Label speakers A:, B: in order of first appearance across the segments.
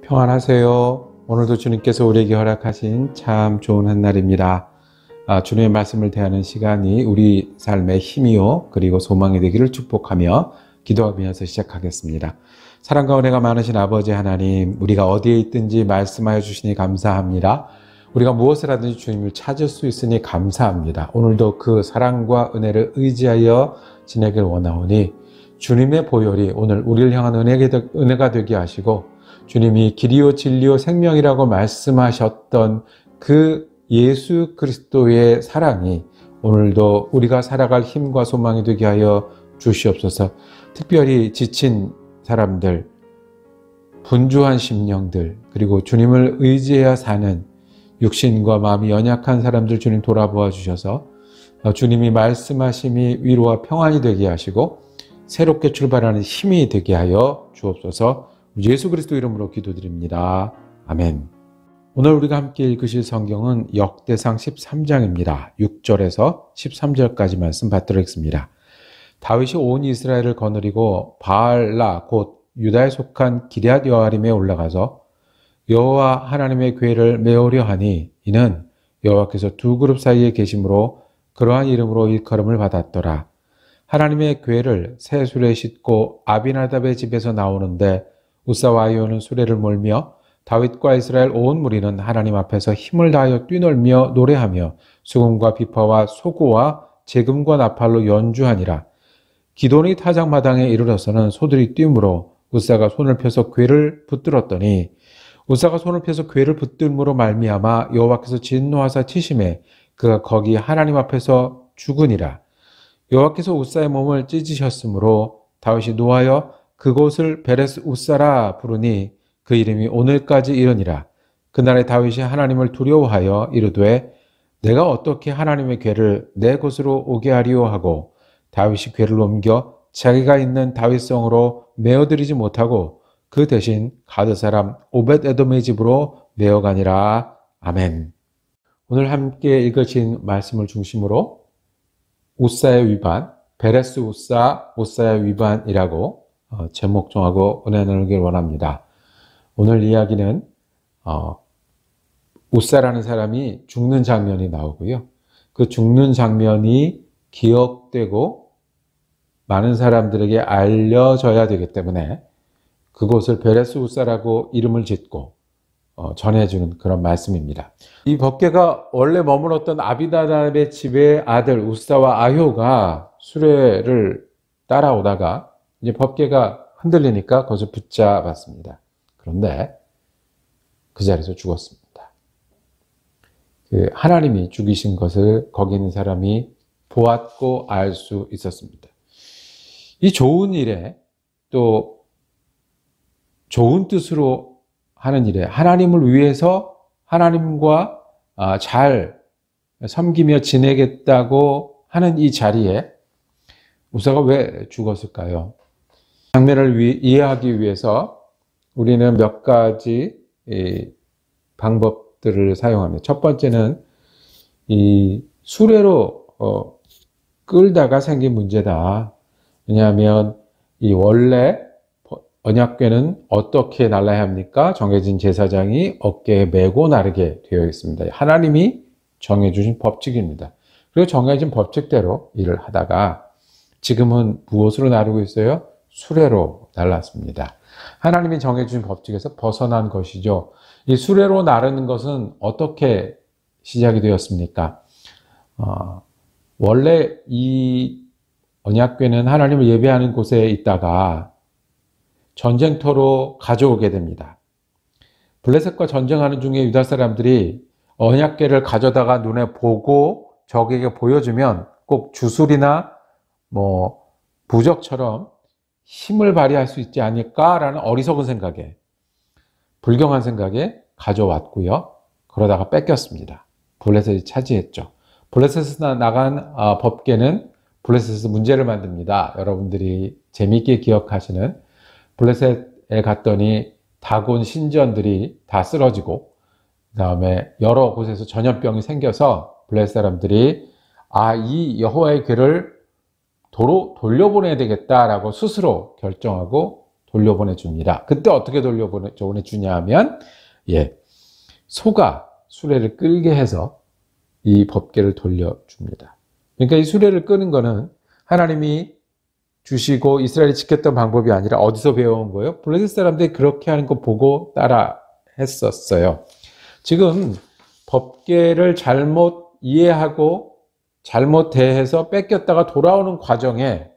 A: 평안하세요. 오늘도 주님께서 우리에게 허락하신 참 좋은 한 날입니다. 주님의 말씀을 대하는 시간이 우리 삶의 힘이요 그리고 소망이 되기를 축복하며 기도하면서 시작하겠습니다. 사랑과 은혜가 많으신 아버지 하나님, 우리가 어디에 있든지 말씀하여 주시니 감사합니다. 우리가 무엇을 하든지 주님을 찾을 수 있으니 감사합니다. 오늘도 그 사랑과 은혜를 의지하여 지내길 원하오니 주님의 보혈이 오늘 우리를 향한 은혜가 되게 하시고, 주님이 길이요 진리요 생명이라고 말씀하셨던 그 예수 그리스도의 사랑이 오늘도 우리가 살아갈 힘과 소망이 되게 하여 주시옵소서. 특별히 지친 사람들, 분주한 심령들, 그리고 주님을 의지해야 사는 육신과 마음이 연약한 사람들 주님 돌아보아 주셔서 주님이 말씀하심이 위로와 평안이 되게 하시고 새롭게 출발하는 힘이 되게 하여 주옵소서. 예수 그리스도 이름으로 기도드립니다. 아멘. 오늘 우리가 함께 읽으실 성경은 역대상 13장입니다. 6절에서 13절까지 말씀 받들어있습니다. 다윗이 온 이스라엘을 거느리고 바알라 곧 유다에 속한 기럇 여아림에 올라가서 여호와 하나님의 궤를 메우려 하니 이는 여호와께서 두 그룹 사이에 계심으로 그러한 이름으로 일컬음을 받았더라. 하나님의 궤를 새 수레에 싣고 아비나답의 집에서 나오는데 우사와 아히오는 수레를 몰며 다윗과 이스라엘 온 무리는 하나님 앞에서 힘을 다하여 뛰놀며 노래하며 수금과 비파와 소고와 재금과 나팔로 연주하니라. 기돈이 타작마당에 이르러서는 소들이 뛰므로 우사가 손을 펴서 궤를 붙들었더니 우사가 손을 펴서 궤를 붙들므로 말미암아 여호와께서 진노하사 치심에 그가 거기 하나님 앞에서 죽으니라. 여호와께서 우사의 몸을 찢으셨으므로 다윗이 노하여 그곳을 베레스 우사라 부르니 그 이름이 오늘까지 이르니라. 그날에 다윗이 하나님을 두려워하여 이르되 내가 어떻게 하나님의 궤를 내 곳으로 오게 하리오 하고 다윗이 궤를 옮겨 자기가 있는 다윗성으로 메어들이지 못하고 그 대신 가드 사람 오벳에돔의 집으로 메어가니라. 아멘. 오늘 함께 읽으신 말씀을 중심으로 우사의 위반, 베레스 우사, 우사의 위반이라고 제목 정하고 은혜 나누길 원합니다. 오늘 이야기는 우사라는 사람이 죽는 장면이 나오고요. 그 죽는 장면이 기억되고 많은 사람들에게 알려져야 되기 때문에 그곳을 베레스 우사라고 이름을 짓고 전해주는 그런 말씀입니다. 이 법궤가 원래 머물렀던 아비나답의 집의 아들 우사와 아효가 수레를 따라오다가 이제 법궤가 흔들리니까 거기서 붙잡았습니다. 그런데 그 자리에서 죽었습니다. 하나님이 죽이신 것을 거기 있는 사람이 보았고 알 수 있었습니다. 이 좋은 일에 또 좋은 뜻으로 하는 일에 하나님을 위해서 하나님과 잘 섬기며 지내겠다고 하는 이 자리에 우사가 왜 죽었을까요? 장면을 이해하기 위해서 우리는 몇 가지 방법들을 사용합니다. 첫 번째는 이 수레로 끌다가 생긴 문제다. 왜냐하면 이 원래 언약궤는 어떻게 날라야 합니까? 정해진 제사장이 어깨에 메고 나르게 되어 있습니다. 하나님이 정해주신 법칙입니다. 그리고 정해진 법칙대로 일을 하다가 지금은 무엇으로 나르고 있어요? 수레로 날랐습니다. 하나님이 정해준 법칙에서 벗어난 것이죠. 이 수레로 나르는 것은 어떻게 시작이 되었습니까? 원래 이 언약궤는 하나님을 예배하는 곳에 있다가 전쟁터로 가져오게 됩니다. 블레셋과 전쟁하는 중에 유다 사람들이 언약궤를 가져다가 눈에 보고 적에게 보여주면 꼭 주술이나 부적처럼 힘을 발휘할 수 있지 않을까라는 어리석은 생각에, 불경한 생각에 가져왔고요. 그러다가 뺏겼습니다. 블레셋이 차지했죠. 블레셋에서 나간 법궤는 블레셋에서 문제를 만듭니다. 여러분들이 재미있게 기억하시는 블레셋에 갔더니 다곤 신전들이 다 쓰러지고 그 다음에 여러 곳에서 전염병이 생겨서 블레셋 사람들이 이 여호와의 궤를 도로 돌려보내야 되겠다라고 스스로 결정하고 돌려보내 줍니다. 그때 어떻게 돌려보내 주냐 하면, 소가 수레를 끌게 해서 이 법궤를 돌려줍니다. 그러니까 이 수레를 끄는 거는 하나님이 주시고 이스라엘이 지켰던 방법이 아니라 어디서 배워온 거예요? 블레셋 사람들이 그렇게 하는 거 보고 따라 했었어요. 지금 법궤를 잘못 이해하고 잘못 대해서 뺏겼다가 돌아오는 과정에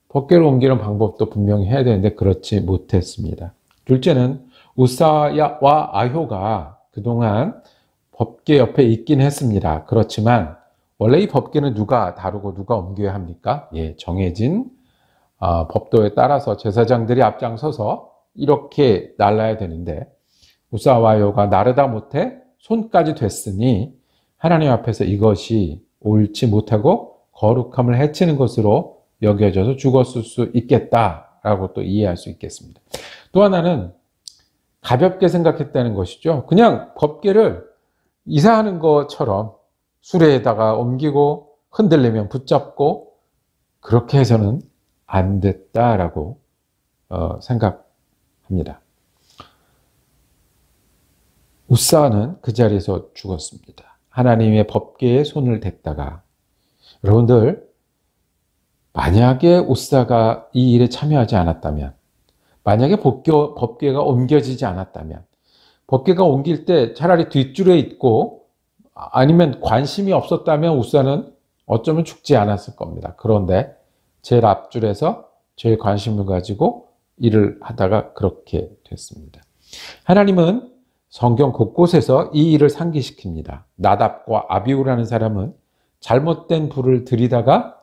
A: 법궤를 옮기는 방법도 분명히 해야 되는데 그렇지 못했습니다. 둘째는 우사야와 아효가 그동안 법궤 옆에 있긴 했습니다. 그렇지만 원래 이 법궤는 누가 다루고 누가 옮겨야 합니까? 정해진 법도에 따라서 제사장들이 앞장서서 이렇게 날라야 되는데 우사와 아효가 나르다 못해 손까지 됐으니 하나님 앞에서 이것이 옳지 못하고 거룩함을 해치는 것으로 여겨져서 죽었을 수 있겠다라고 또 이해할 수 있겠습니다. 또 하나는 가볍게 생각했다는 것이죠. 그냥 법궤를 이사하는 것처럼 수레에다가 옮기고 흔들리면 붙잡고 그렇게 해서는 안 됐다라고 생각합니다. 우사는 그 자리에서 죽었습니다. 하나님의 법궤에 손을 댔다가, 여러분들 만약에 우사가 이 일에 참여하지 않았다면, 만약에 법궤가 옮겨지지 않았다면, 법궤가 옮길 때 차라리 뒷줄에 있고 아니면 관심이 없었다면 우사는 어쩌면 죽지 않았을 겁니다. 그런데 제일 앞줄에서 제일 관심을 가지고 일을 하다가 그렇게 됐습니다. 하나님은 성경 곳곳에서 이 일을 상기시킵니다. 나답과 아비후라는 사람은 잘못된 불을 들이다가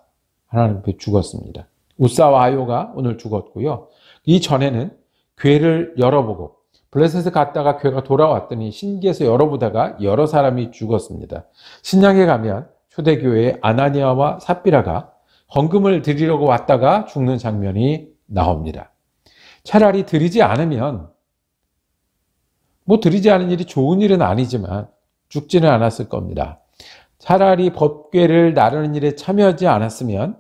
A: 하나님 앞에 죽었습니다. 우사와 아효가 오늘 죽었고요. 이전에는 궤를 열어보고 블레셋에 갔다가 궤가 돌아왔더니 신기해서 열어보다가 여러 사람이 죽었습니다. 신약에 가면 초대교회의 아나니아와 삽비라가 헌금을 드리려고 왔다가 죽는 장면이 나옵니다. 차라리 드리지 않으면, 드리지 않은 일이 좋은 일은 아니지만 죽지는 않았을 겁니다. 차라리 법궤를 나르는 일에 참여하지 않았으면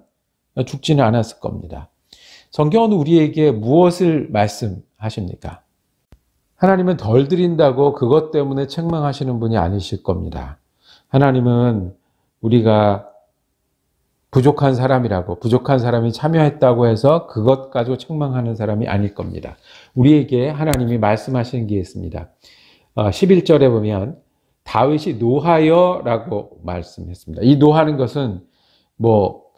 A: 죽지는 않았을 겁니다. 성경은 우리에게 무엇을 말씀하십니까? 하나님은 덜 드린다고 그것 때문에 책망하시는 분이 아니실 겁니다. 하나님은 우리가 부족한 사람이라고, 부족한 사람이 참여했다고 해서 그것 가지고 책망하는 사람이 아닐 겁니다. 우리에게 하나님이 말씀하시는 게 있습니다. 11절에 보면 다윗이 노하여라고 말씀했습니다. 이 노하는 것은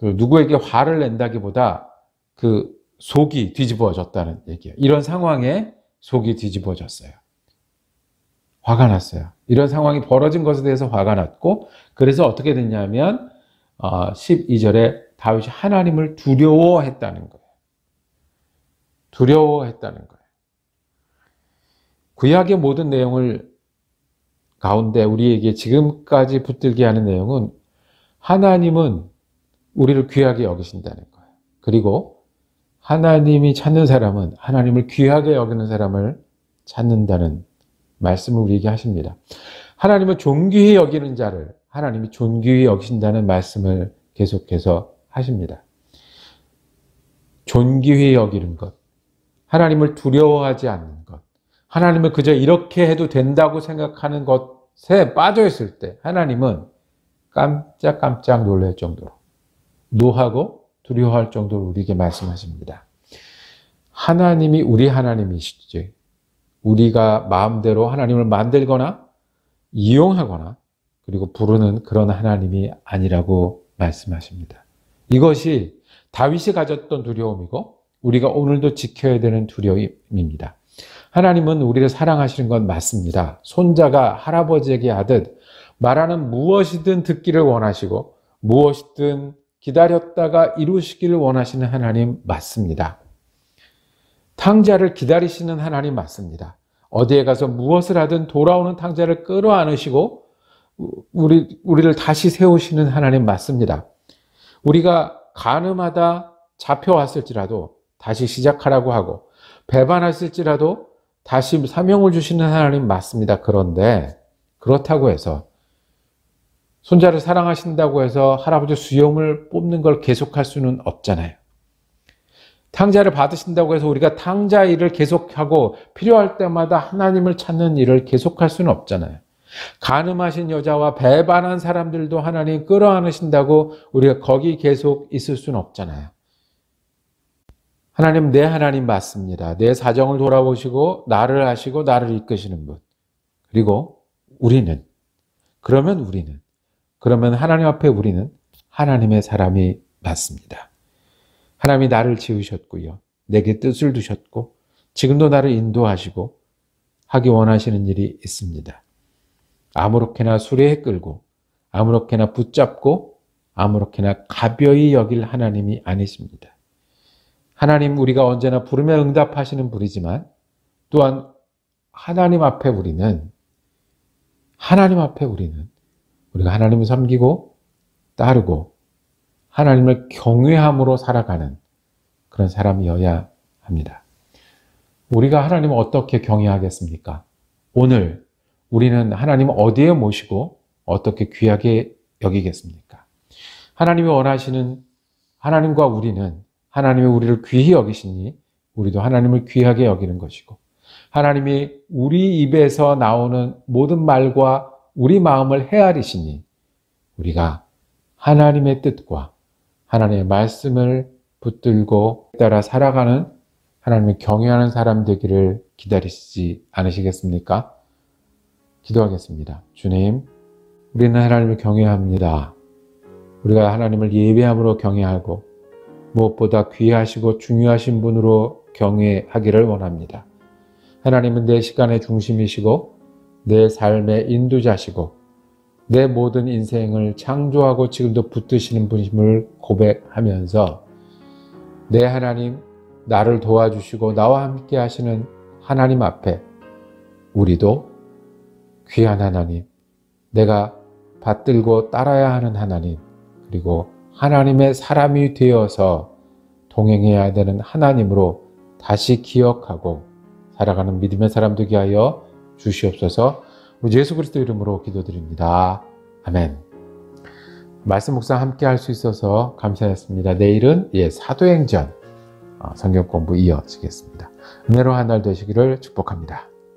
A: 누구에게 화를 낸다기보다 그 속이 뒤집어졌다는 얘기예요. 이런 상황에 속이 뒤집어졌어요. 화가 났어요. 이런 상황이 벌어진 것에 대해서 화가 났고, 그래서 어떻게 됐냐면 12절에 다윗이 하나님을 두려워했다는 거예요. 두려워했다는 거예요. 구약의 모든 내용을 가운데 우리에게 지금까지 붙들게 하는 내용은 하나님은 우리를 귀하게 여기신다는 거예요. 그리고 하나님이 찾는 사람은 하나님을 귀하게 여기는 사람을 찾는다는 말씀을 우리에게 하십니다. 하나님을 존귀히 여기는 자를 하나님이 존귀히 여기신다는 말씀을 계속해서 하십니다. 존귀히 여기는 것, 하나님을 두려워하지 않는 것, 하나님을 그저 이렇게 해도 된다고 생각하는 것에 빠져있을 때 하나님은 깜짝깜짝 놀랄 정도로 노하고 두려워할 정도로 우리에게 말씀하십니다. 하나님이 우리 하나님이시지, 우리가 마음대로 하나님을 만들거나 이용하거나 그리고 부르는 그런 하나님이 아니라고 말씀하십니다. 이것이 다윗이 가졌던 두려움이고 우리가 오늘도 지켜야 되는 두려움입니다. 하나님은 우리를 사랑하시는 건 맞습니다. 손자가 할아버지에게 하듯 말하는 무엇이든 듣기를 원하시고 무엇이든 기다렸다가 이루시기를 원하시는 하나님 맞습니다. 탕자를 기다리시는 하나님 맞습니다. 어디에 가서 무엇을 하든 돌아오는 탕자를 끌어안으시고 우리를 다시 세우시는 하나님 맞습니다. 우리가 간음하다 잡혀왔을지라도 다시 시작하라고 하고 배반했을지라도 다시 사명을 주시는 하나님 맞습니다. 그런데 그렇다고 해서 손자를 사랑하신다고 해서 할아버지 수염을 뽑는 걸 계속할 수는 없잖아요. 탕자를 받으신다고 해서 우리가 탕자 일을 계속하고 필요할 때마다 하나님을 찾는 일을 계속할 수는 없잖아요. 간음하신 여자와 배반한 사람들도 하나님 끌어안으신다고 우리가 거기 계속 있을 수는 없잖아요. 하나님, 내 하나님 맞습니다. 내 사정을 돌아보시고 나를 아시고 나를 이끄시는 분. 그리고 그러면 하나님 앞에 우리는 하나님의 사람이 맞습니다. 하나님이 나를 지으셨고요. 내게 뜻을 두셨고 지금도 나를 인도하시고 하기 원하시는 일이 있습니다. 아무렇게나 수레에 끌고 아무렇게나 붙잡고 아무렇게나 가벼이 여길 하나님이 아니십니다. 하나님, 우리가 언제나 부르면 응답하시는 분이지만 또한 하나님 앞에 우리는 우리가 하나님을 섬기고 따르고 하나님을 경외함으로 살아가는 그런 사람이어야 합니다. 우리가 하나님을 어떻게 경외하겠습니까? 오늘 우리는 하나님을 어디에 모시고 어떻게 귀하게 여기겠습니까? 하나님이 원하시는 하나님과 우리는 하나님이 우리를 귀히 여기시니 우리도 하나님을 귀하게 여기는 것이고 하나님이 우리 입에서 나오는 모든 말과 우리 마음을 헤아리시니 우리가 하나님의 뜻과 하나님의 말씀을 붙들고 따라 살아가는 하나님을 경외하는 사람 되기를 기다리시지 않으시겠습니까? 기도하겠습니다. 주님, 우리는 하나님을 경외합니다. 우리가 하나님을 예배함으로 경외하고 무엇보다 귀하시고 중요하신 분으로 경외하기를 원합니다. 하나님은 내 시간의 중심이시고 내 삶의 인도자시고 내 모든 인생을 창조하고 지금도 붙드시는 분임을 고백하면서 내 하나님, 나를 도와주시고 나와 함께 하시는 하나님 앞에 우리도 귀한 하나님, 내가 받들고 따라야 하는 하나님, 그리고 하나님의 사람이 되어서 동행해야 되는 하나님으로 다시 기억하고 살아가는 믿음의 사람 되게 하여 주시옵소서. 우리 예수 그리스도 이름으로 기도드립니다. 아멘. 말씀 묵상 함께 할 수 있어서 감사했습니다. 내일은 사도행전 성경 공부 이어지겠습니다. 은혜로운 한 날 되시기를 축복합니다.